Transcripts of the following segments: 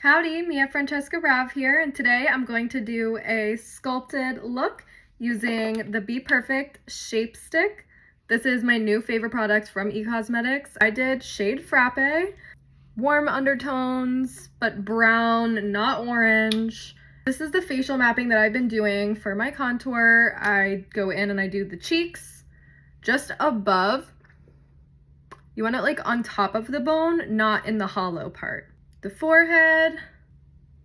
Howdy, Mia Francesca Rav here, and today I'm going to do a sculpted look using the BPerfect Shape Stick. This is my new favorite product from eCosmetics. I did shade Frappe, warm undertones, but brown, not orange. This is the facial mapping that I've been doing for my contour. I go in and I do the cheeks just above. You want it like on top of the bone, not in the hollow part. The forehead,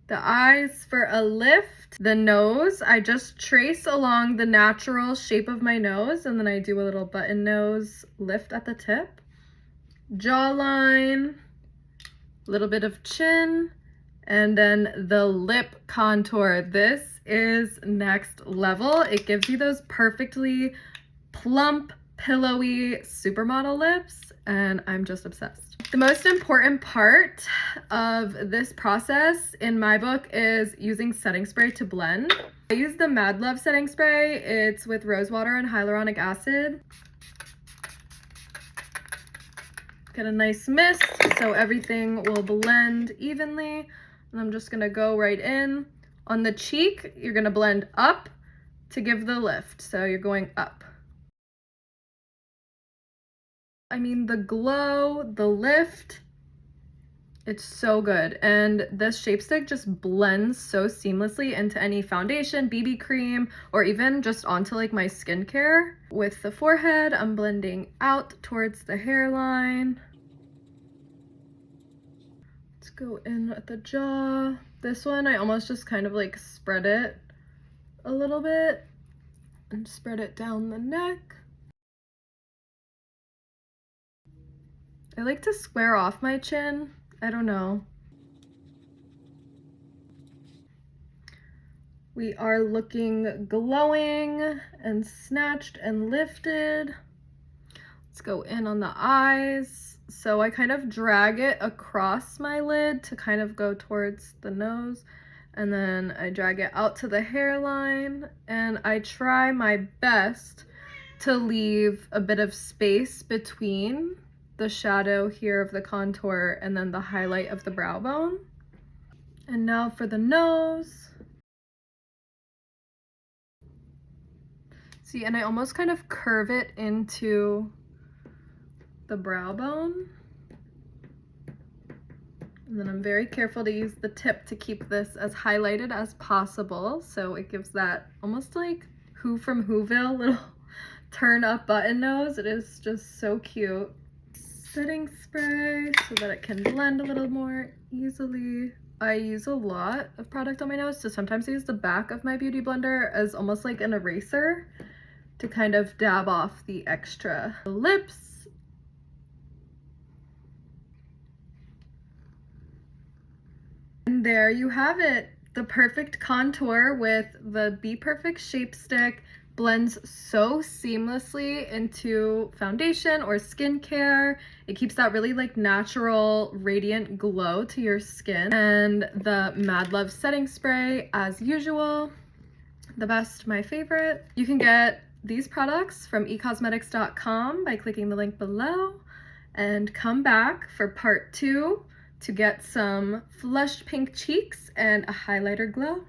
the eyes for a lift, the nose, I just trace along the natural shape of my nose and then I do a little button nose lift at the tip. Jawline, a little bit of chin, and then the lip contour. This is next level. It gives you those perfectly plump, pillowy supermodel lips, and I'm just obsessed. The most important part of this process in my book is using setting spray to blend. I use the Madluvv setting spray. It's with rose water and hyaluronic acid. Get a nice mist so everything will blend evenly. And I'm just gonna go right in. On the cheek, you're gonna blend up to give the lift. So you're going up. I mean, the glow, the lift, it's so good. And this shape stick just blends so seamlessly into any foundation, BB cream, or even just onto like my skincare. With the forehead, I'm blending out towards the hairline. Let's go in at the jaw. This one, I almost just kind of like spread it a little bit and spread it down the neck. I like to square off my chin. I don't know. We are looking glowing and snatched and lifted. Let's go in on the eyes. So I kind of drag it across my lid to kind of go towards the nose. And then I drag it out to the hairline. And I try my best to leave a bit of space between the shadow here of the contour and then the highlight of the brow bone. And now for the nose. See, and I almost kind of curve it into the brow bone. And then I'm very careful to use the tip to keep this as highlighted as possible. So it gives that almost like Who from Whoville little turn up button nose. It is just so cute. Setting spray so that it can blend a little more easily. I use a lot of product on my nose, so sometimes I use the back of my beauty blender as almost like an eraser to kind of dab off the extra. Lips. And there you have it. The perfect contour with the BPerfect Shape Stick. Blends so seamlessly into foundation or skincare. It keeps that really like natural radiant glow to your skin. And the Madluvv setting spray, as usual, the best, my favorite. You can get these products from ecosmetics.com by clicking the link below, and come back for part 2 to get some flushed pink cheeks and a highlighter glow.